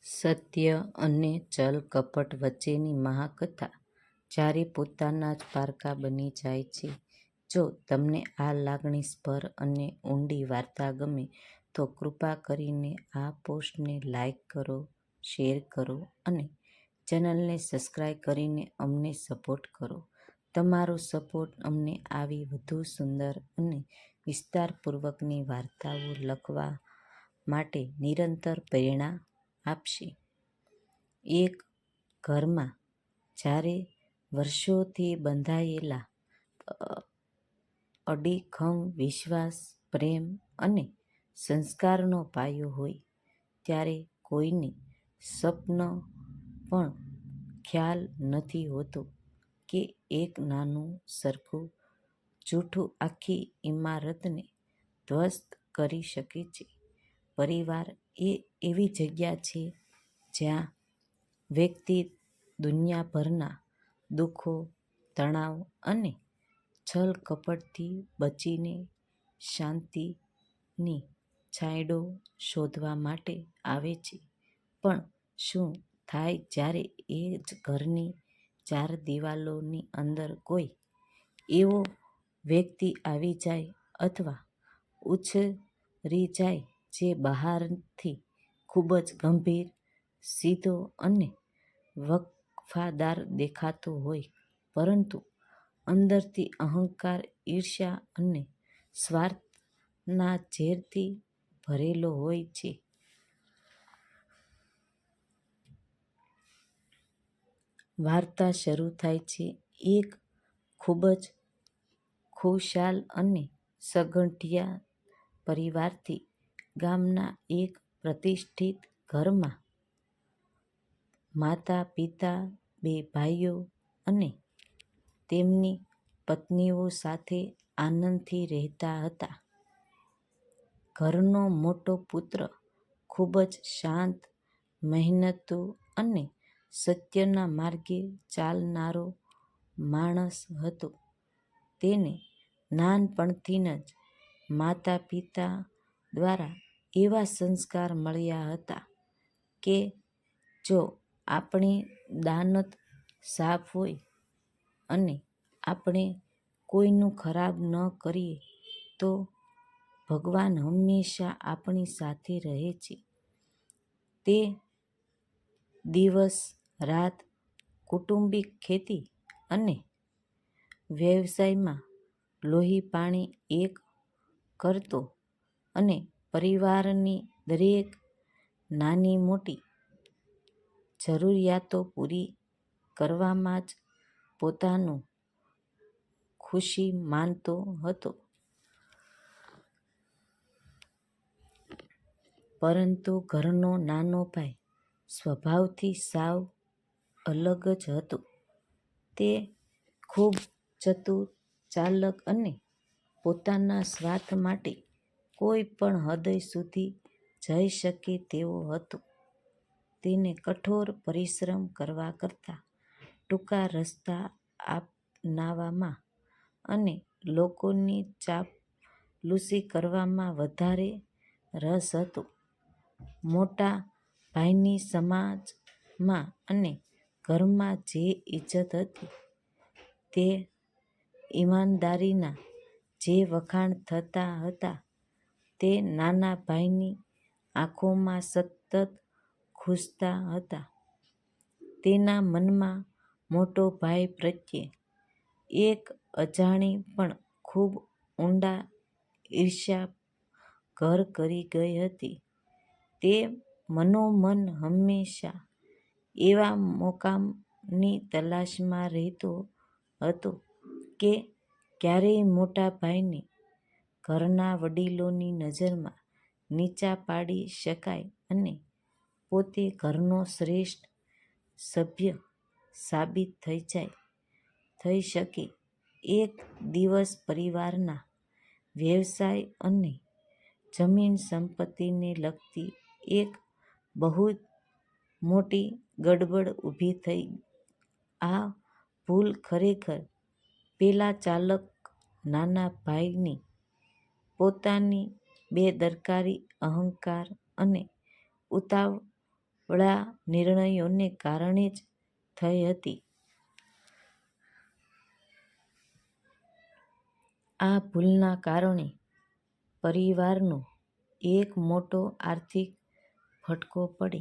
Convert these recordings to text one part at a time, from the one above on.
સત્ય અને ચલ કપટ વચ્ચેની મહાકથા જ્યારે પોતાના જ પારકા બની જાય છે. જો તમને આ લાગણીસ્ભર અને ઊંડી વાર્તા ગમે તો કૃપા કરીને આ પોસ્ટને લાઈક કરો, શેર કરો અને ચેનલને સબસ્ક્રાઇબ કરીને અમને સપોર્ટ કરો. તમારો સપોર્ટ અમને આવી વધુ સુંદર અને વિસ્તારપૂર્વકની વાર્તાઓ લખવા માટે નિરંતર પ્રેરણા આપશે. એક ઘરમાં જ્યારે વર્ષોથી બંધાયેલા અડીખમ વિશ્વાસ, પ્રેમ અને સંસ્કારનો પાયો હોય, ત્યારે કોઈને સ્વપ્ન પણ ખ્યાલ નથી હોતો કે એક નાનું સરખું જૂઠું આખી ઇમારતને ધ્વસ્ત કરી શકે છે. પરિવાર એ એવી જગ્યા છે જ્યાં વ્યક્તિ દુનિયાભરના દુઃખો, તણાવ અને છલ કપટથી બચીને શાંતિની છાંયડો શોધવા માટે આવે છે. પણ શું થાય જ્યારે એ જ ઘરની ચાર દિવાલોની અંદર કોઈ એવો વ્યક્તિ આવી જાય અથવા ઉછરી જાય જે બહારથી ખૂબ જ ગંભીર, સીધો અને વફાદાર દેખાતો હોય, પરંતુ અંદરથી અહંકાર, ઈર્ષ્યા અને સ્વાર્થના ઝેરથી ભરેલો હોય છે? વાર્તા શરૂ થાય છે એક ખૂબ જ ખુશાલ અને સંગઠિત પરિવારથી. ગામના એક પ્રતિષ્ઠિત ઘરમાં માતા, પિતા, બે ભાઈઓ અને તેમની પત્નીઓ સાથે આનંદથી રહેતા હતા. ઘરનો મોટો પુત્ર ખૂબ જ શાંત, મહેનતુ અને સત્યના માર્ગે ચાલનારો માણસ હતો. તેને નાનપણથી જ માતા પિતા દ્વારા એવા સંસ્કાર મળ્યા હતા કે જો આપણી દાનત સાફ હોય અને આપણે કોઈનું ખરાબ ન કરીએ તો ભગવાન હંમેશા આપણી સાથે રહે છે. તે દિવસ રાત કૌટુંબિક ખેતી અને વ્યવસાયમાં લોહી-પાણી એક કરતો અને પરિવારની દરેક નાની-મોટી જરૂરિયાતો પૂરી કરવામાં જ પોતાનું ખુશી માનતો હતો. પરંતુ ઘરનો નાનો ભાઈ સ્વભાવથી સાવ અલગ જ હતો. તે ખૂબ ચતુર, ચાલાક અને પોતાના સ્વાર્થ માટે કોઈ પણ હદ સુધી જઈ શકે તેવો હતો. તેને કઠોર પરિશ્રમ કરવા કરતાં ટૂંકા રસ્તા અપનાવવામાં અને લોકોની ચાપલૂસી કરવામાં વધારે રસ હતો. મોટા ભાઈની સમાજમાં અને ઘરમાં જે ઇજ્જત હતી, તે ઈમાનદારીના જે વખાણ થતા હતા, તે નાના ભાઈની આંખોમાં સતત ખૂંચતા હતા. તેના મનમાં મોટા ભાઈ પ્રત્યે એક અજાણી પણ ખૂબ ઊંડી ઈર્ષ્યા ઘર કરી ગઈ હતી. તે મનોમન હંમેશા એવા મોકાની તલાશમાં રહેતો હતો કે ક્યારે મોટા ભાઈને ઘરના વડીલોની નજરમાં નીચા પાડી શકાય અને પોતે ઘરનો શ્રેષ્ઠ સભ્ય સાબિત થઈ શકે. એક દિવસ પરિવારના વ્યવસાય અને જમીન સંપત્તિને લગતી એક બહુ જ મોટી ગડબડ ઊભી થઈ. આ ભૂલ ખરેખર પેલા ચાલાક નાના ભાઈની પોતાની બેદરકારી, અહંકાર અને વડા નિર્ણયોને કારણે જ થઈ હતી. આ ભૂલના કારણે પરિવારનો એક મોટો આર્થિક ફટકો પડે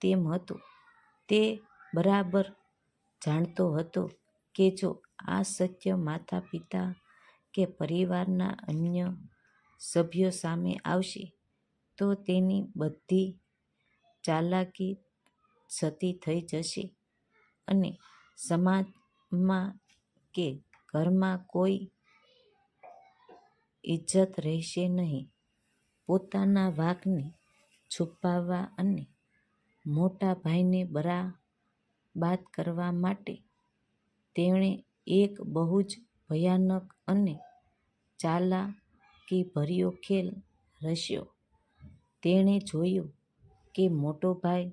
તેમ હતો. તે બરાબર જાણતો હતો કે જો આ સત્ય માતા-પિતા કે પરિવારના અન્ય સભ્યો સામે આવશે તો તેની બધી ચાલાકી જતી થઈ જશે અને સમાજમાં કે ઘરમાં કોઈ ઇજ્જત રહેશે નહીં. પોતાના વાંકને છુપાવવા અને મોટા ભાઈને બરબાદ કરવા માટે તેણે એક બહુ જ ભયાનક અને ચાલાકીભર્યો ખેલ રચ્યો. તેણે જોયું કે મોટો ભાઈ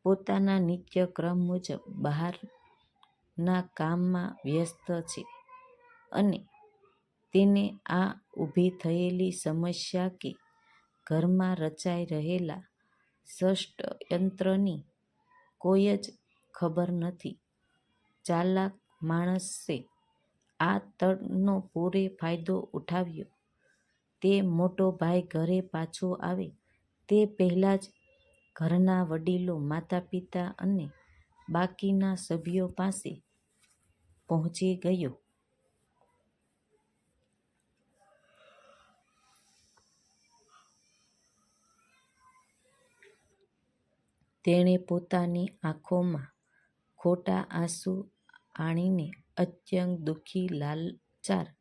પોતાના નિત્યક્રમ મુજબ બહારના કામમાં વ્યસ્ત છે અને તેને આ ઊભી થયેલી સમસ્યા કે ઘરમાં રચાઈ રહેલા ષડયંત્રની કોઈ જ ખબર નથી. ચાલાક માણસે આ તકનો પૂરો ફાયદો ઉઠાવ્યો. તે મોટો ભાઈ ઘરે પાછો આવે તે પહેલાં જ ઘરના વડીલો, માતા-પિતા અને બાકીના સભ્યો પાસે પહોંચી ગયો. તેણે પોતાની આંખોમાં ખોટા આંસુ આણીને અત્યંત દુઃખી, લાચાર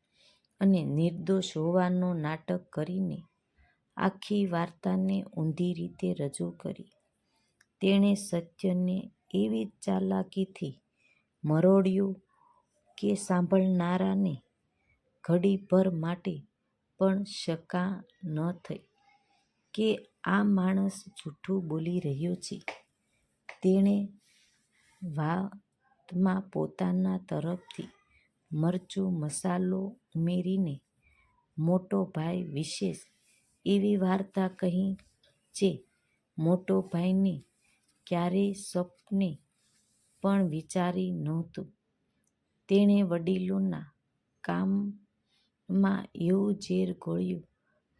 અને નિર્દોષ હોવાનું નાટક કરીને આખી વાર્તાને ઊંધી રીતે રજૂ કરી. તેણે સત્યને એવી ચાલાકીથી મરોડ્યું કે સાંભળનારાને ઘડીભર માટે પણ શંકા ન થઈ કે આ માણસ જૂઠું બોલી રહ્યો છે. તેણે વાતમાં પોતાના તરફથી મરચું મસાલો ઉમેરીને મોટો ભાઈ વિશે એવી વાર્તા કહી જે મોટો ભાઈને ક્યારેય સપને પણ વિચારી નહોતું. તેણે વડીલોના કામમાં એવું ઝેર ઘોળ્યું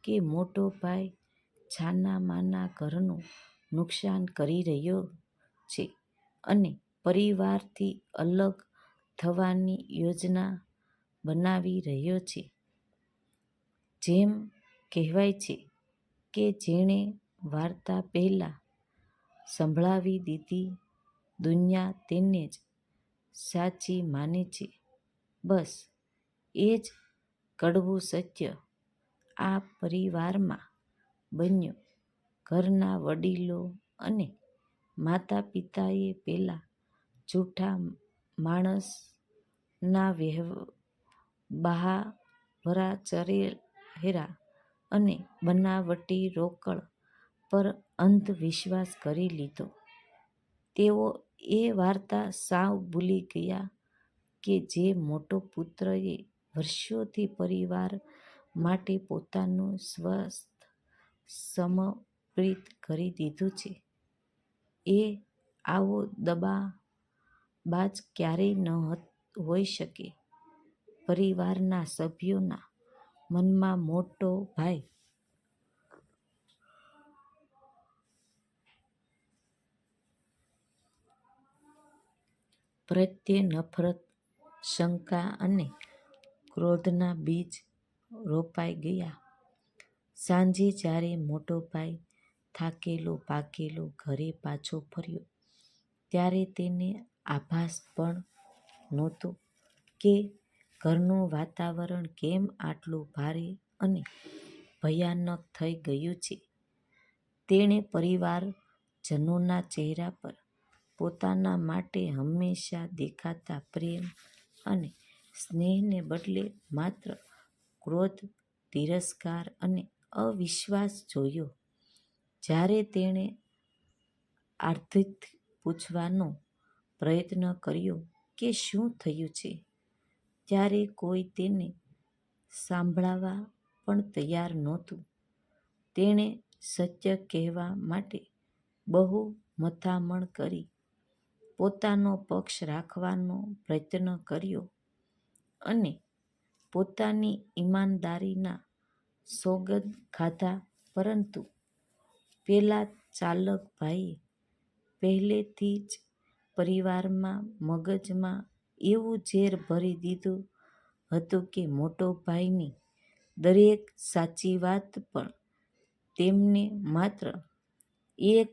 કે મોટો ભાઈ છાના-માના ઘરનું નુકસાન કરી રહ્યો છે અને પરિવારથી અલગ થવાની યોજના બનાવી રહ્યો છે. જેમ કહેવાય છે કે જેણે વાર્તા પહેલાં સંભળાવી દીધી, દુનિયા તેને જ સાચી માને છે. બસ એ જ કડવું સત્ય આ પરિવારમાં બન્યું. ઘરના વડીલો અને માતા-પિતાએ પેલા જૂઠા માણસના બહાવરા ચહેરા અને બનાવટી રોકડ પર અંધ વિશ્વાસ કરી લીધો. તેઓ એ વાર્તા સાવ ભૂલી ગયા કે જે મોટા પુત્રએ વર્ષોથી પરિવાર માટે પોતાનું સ્વાસ્થ્ય સમર્પિત કરી દીધું છે, એ આવો દગાબાજ ક્યારેય ન હોઈ શકે. પરિવારના સભ્યોના મનમાં મોટો ભાઈ પ્રત્યે નફરત, શંકા અને ક્રોધના બીજ રોપાઈ ગયા. સાંજે જ્યારે મોટો ભાઈ થાકેલો-પાકેલો ઘરે પાછો ફર્યો ત્યારે તેને આભાસ પણ નહોતો કે ઘરનું વાતાવરણ કેમ આટલું ભારે અને ભયાનક થઈ ગયું છે. તેણે પરિવારજનોના ચહેરા પર પોતાના માટે હંમેશા દેખાતા પ્રેમ અને સ્નેહને બદલે માત્ર ક્રોધ, તિરસ્કાર અને અવિશ્વાસ જોયો. જ્યારે તેણે આર્તિથી પૂછવાનો પ્રયત્ન કર્યો કે શું થયું છે, ત્યારે કોઈ તેને સાંભળવા પણ તૈયાર નહોતું. તેણે સત્ય કહેવા માટે બહુ મથામણ કરી પોતાનો પક્ષ રાખવાનો પ્રયત્ન કર્યો અને પોતાની ઈમાનદારીના સોગંદ ખાધા, પરંતુ પેલા ચાલક ભાઈએ પહેલેથી જ પરિવારમાં મગજમાં એવું ઝેર ભરી દીધું હતું કે મોટો ભાઈની દરેક સાચી વાત પણ તેમને માત્ર એક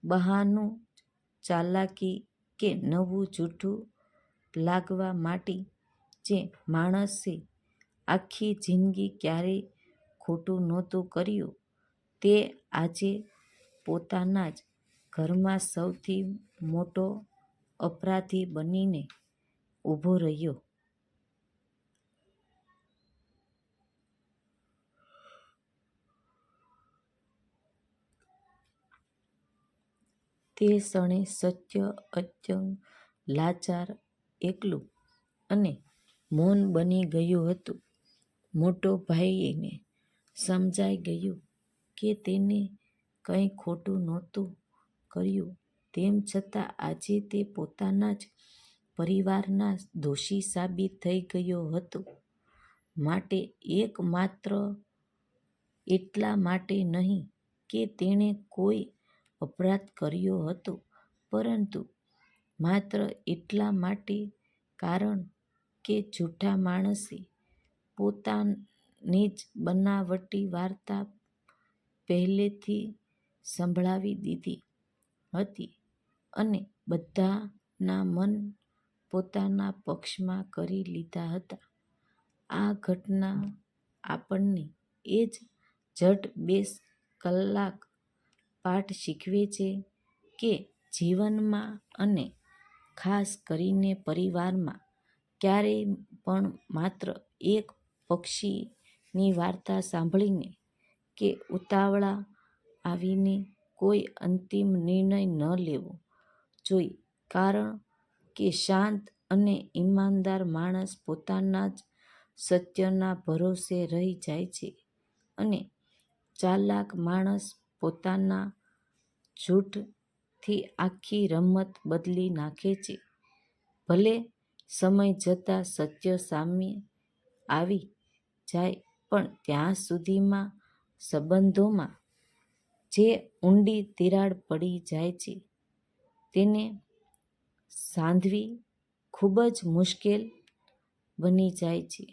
બહાનું, ચાલાકી કે નવું જૂઠું લાગવા માંડી. જે માણસે આખી જિંદગી ક્યારેય ખોટું નહોતું કર્યું, તે આજે પોતાના જ ઘરમાં સૌથી મોટો અપરાધી બનીને ઊભો રહ્યો. તે ક્ષણે સત્ય અત્યંત લાચાર, એકલું અને મૌન બની ગયું હતું. મોટો ભાઈને સમજાઈ ગયું કે તેને કંઈ ખોટું નહોતું કર્યું, તેમ છતાં આજે તે પોતાના જ પરિવારના દોષી સાબિત થઈ ગયો હતો. માટે એકમાત્ર એટલા માટે નહીં કે તેણે કોઈ અપરાધ કર્યો હતો, પરંતુ માત્ર એટલા માટે કારણ કે જૂઠા માણસે પોતાની જ બનાવટી વાર્તા પહેલેથી સંભળાવી દીધી હતી અને બધાના મન પોતાના પક્ષમાં કરી લીધા હતા. આ ઘટના આપણને એ જડ 2 કલાક પાઠ શીખવે છે કે જીવનમાં અને ખાસ કરીને પરિવારમાં ક્યારેય પણ માત્ર એક પક્ષની વાર્તા સાંભળીને કે ઉતાવળા આવીને કોઈ અંતિમ નિર્ણય ન લેવો જોઈએ, કારણ કે શાંત અને ઈમાનદાર માણસ પોતાના જ સત્યના ભરોસે રહી જાય છે અને ચાલાક માણસ પોતાના જૂઠથી આખી રમત બદલી નાખે છે. ભલે સમય જતાં સત્ય સામે આવી જાય, પણ ત્યાં સુધીમાં સંબંધોમાં જે ઊંડી તિરાડ પડી જાય છે તેને સાંધવી ખૂબ જ મુશ્કેલ બની જાય છે.